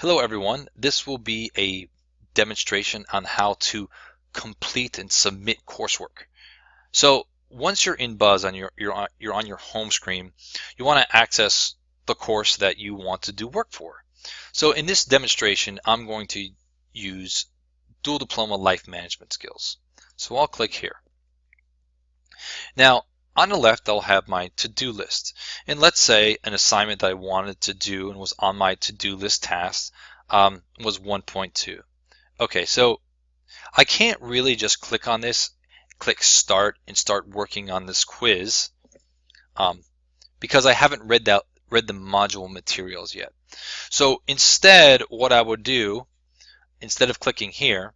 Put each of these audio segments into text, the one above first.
Hello everyone, this will be a demonstration on how to complete and submit coursework. So once you're in Buzz on you're on your home screen, you want to access the course that you want to do work for. So in this demonstration, I'm going to use Dual Diploma Life Management Skills. So I'll click here. Now on the left, I'll have my to-do list. And let's say an assignment that I wanted to do and was on my to-do list task was 1.2. Okay, so I can't really just click on this, click start, and start working on this quiz because I haven't read the module materials yet. So instead, what I would do, instead of clicking here,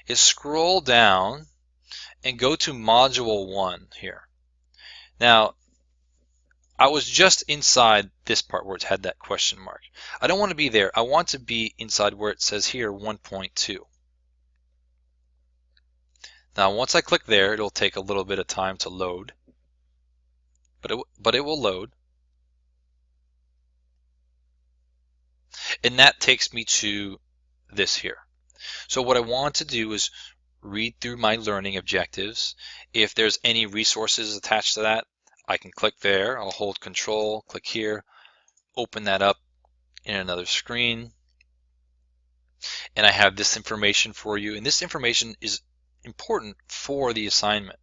is scroll down and go to module 1 here. Now, I was just inside this part where it had that question mark. I don't want to be there. I want to be inside where it says here 1.2. Now, once I click there, it'll take a little bit of time to load, but it will load. And that takes me to this here. So what I want to do is read through my learning objectives. If there's any resources attached to that, I can click there. I'll hold Control, click here, open that up in another screen. And I have this information for you. And this information is important for the assignment.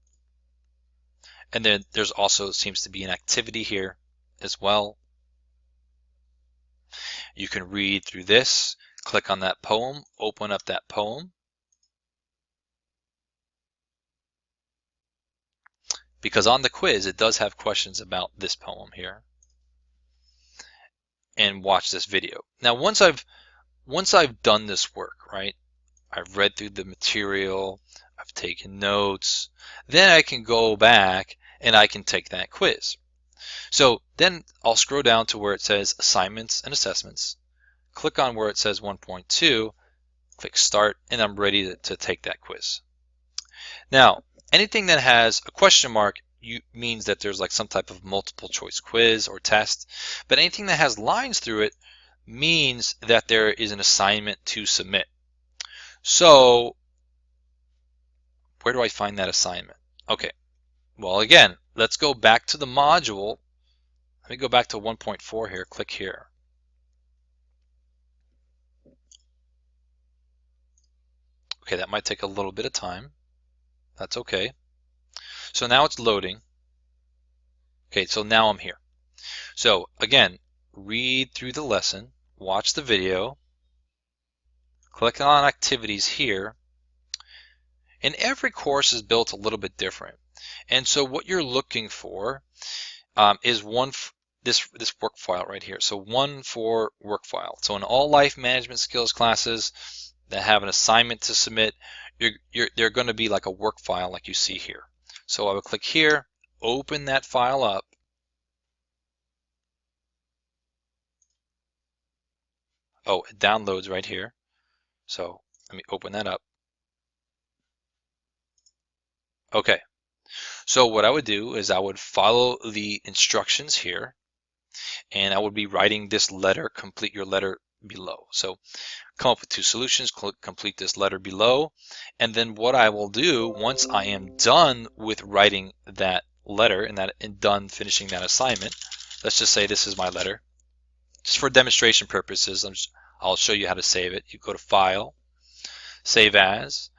And then there's also seems to be an activity here as well. You can read through this, click on that poem, open up that poem. Because on the quiz, it does have questions about this poem here. And watch this video. Now, once I've done this work, right? I've read through the material, I've taken notes, then I can go back and I can take that quiz. So then I'll scroll down to where it says Assignments and Assessments, click on where it says 1.2, click Start, and I'm ready to take that quiz. Now, anything that has a question mark means that there's like some type of multiple choice quiz or test, but anything that has lines through it means that there is an assignment to submit. So where do I find that assignment? Okay, well again, let's go back to the module. Let me go back to 1.4 here, click here. Okay, that might take a little bit of time. That's okay. So now it's loading. Okay, so now I'm here. So again, read through the lesson, watch the video, click on activities here, and every course is built a little bit different. And so what you're looking for is this work file right here. So 1.4 work file. So in all life management skills classes that have an assignment to submit, they're going to be like a work file like you see here. So I would click here, open that file up. Oh, it downloads right here. So let me open that up. Okay. So what I would do is I would follow the instructions here, and I would be writing this letter, complete your letter below. So come up with 2 solutions, complete this letter below, and then what I will do once I am done with writing that letter and done finishing that assignment, let's just say this is my letter. Just for demonstration purposes, I'll show you how to save it. You go to File, Save As.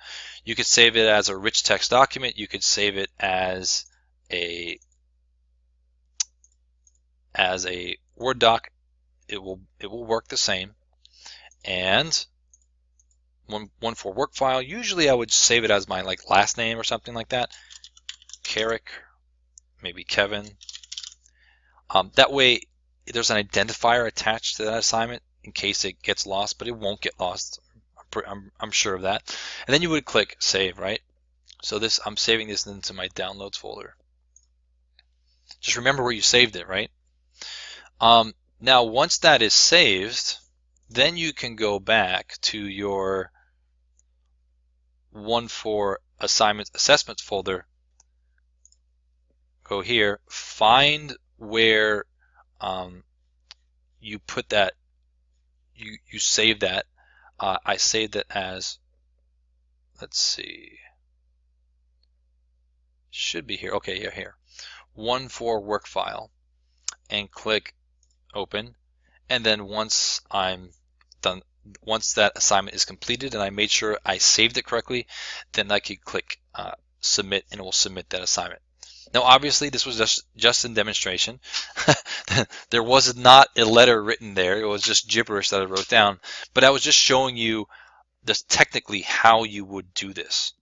You could save it as a rich text document. You could save it as a Word doc. It will work the same. And 1.4 work file. Usually I would save it as my last name or something like that. Kerrick, maybe Kevin. That way there's an identifier attached to that assignment in case it gets lost, but it won't get lost. I'm sure of that. And then you would click Save, right? So I'm saving this into my Downloads folder. Just remember where you saved it, right? Now, once that is saved, then you can go back to your 1.4 Assignments Assessments folder. Go here, find where you put that you save that. I saved it as, let's see, should be here. Okay, yeah, here. 1.4 work file, and click open. And then once I'm done, once that assignment is completed and I made sure I saved it correctly, then I could click submit, and it will submit that assignment. Now, obviously, this was just in demonstration. There was not a letter written there. It was just gibberish that I wrote down. But I was just showing you just technically how you would do this.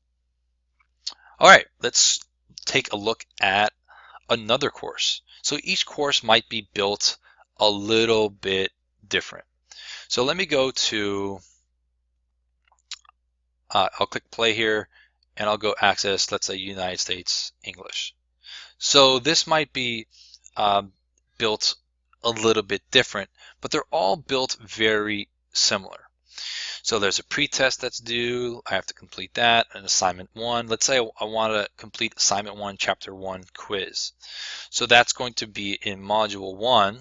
All right, let's take a look at another course. So each course might be built a little bit different. So let me go to, I'll click play here, and I'll go access, let's say, United States English. So this might be built a little bit different, but they're all built very similar. So there's a pretest that's due. I have to complete that. An assignment 1. Let's say I want to complete assignment 1, chapter 1 quiz. So that's going to be in module 1,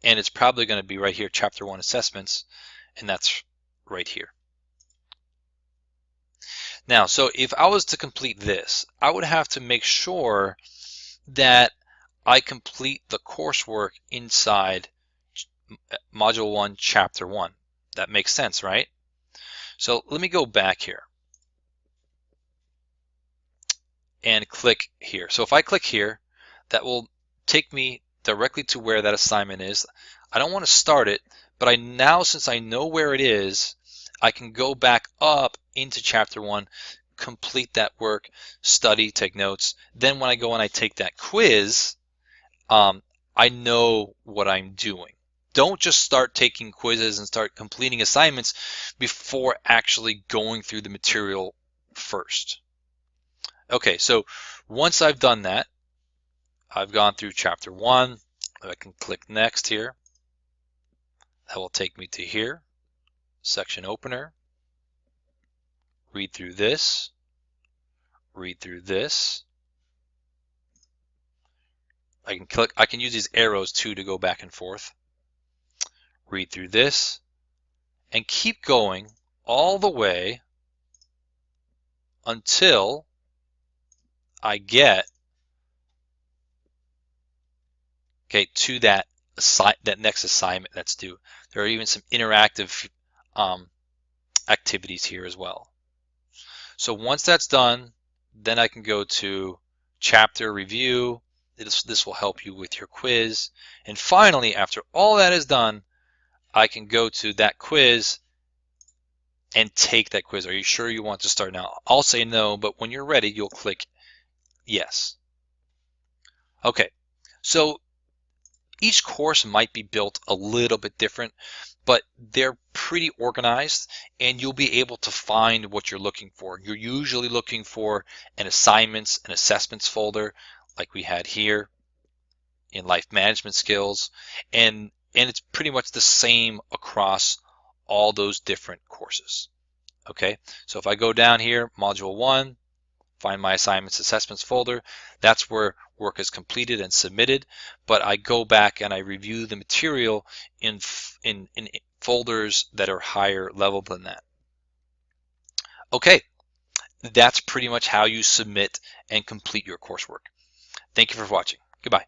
and it's probably going to be right here, chapter 1 assessments, and that's right here. Now, so if I was to complete this, I would have to make sure that I complete the coursework inside module 1, chapter 1. That makes sense, right? So let me go back here and click here. So if I click here, that will take me directly to where that assignment is. I don't want to start it, but now, since I know where it is, I can go back up into chapter 1, complete that work, study, take notes. Then when I go and I take that quiz, I know what I'm doing. Don't just start taking quizzes and start completing assignments before actually going through the material first. Okay, so once I've done that, I've gone through chapter 1. I can click next here. That will take me to here, section opener. Read through this. Read through this. I can use these arrows too to go back and forth. Read through this, and keep going all the way until I get to that next assignment that's due. There are even some interactive activities here as well. So once that's done, then I can go to chapter review. This will help you with your quiz. And finally, after all that is done, I can go to that quiz and take that quiz. Are you sure you want to start now? I'll say no, but when you're ready, you'll click yes. Okay, so each course might be built a little bit different, but they're pretty organized, and you'll be able to find what you're looking for. You're usually looking for an assignments and assessments folder like we had here in life management skills, and it's pretty much the same across all those different courses. Okay, so if I go down here, module 1, find my assignments assessments folder, that's where work is completed and submitted, but I go back and I review the material in folders that are higher level than that. Okay, that's pretty much how you submit and complete your coursework. Thank you for watching. Goodbye.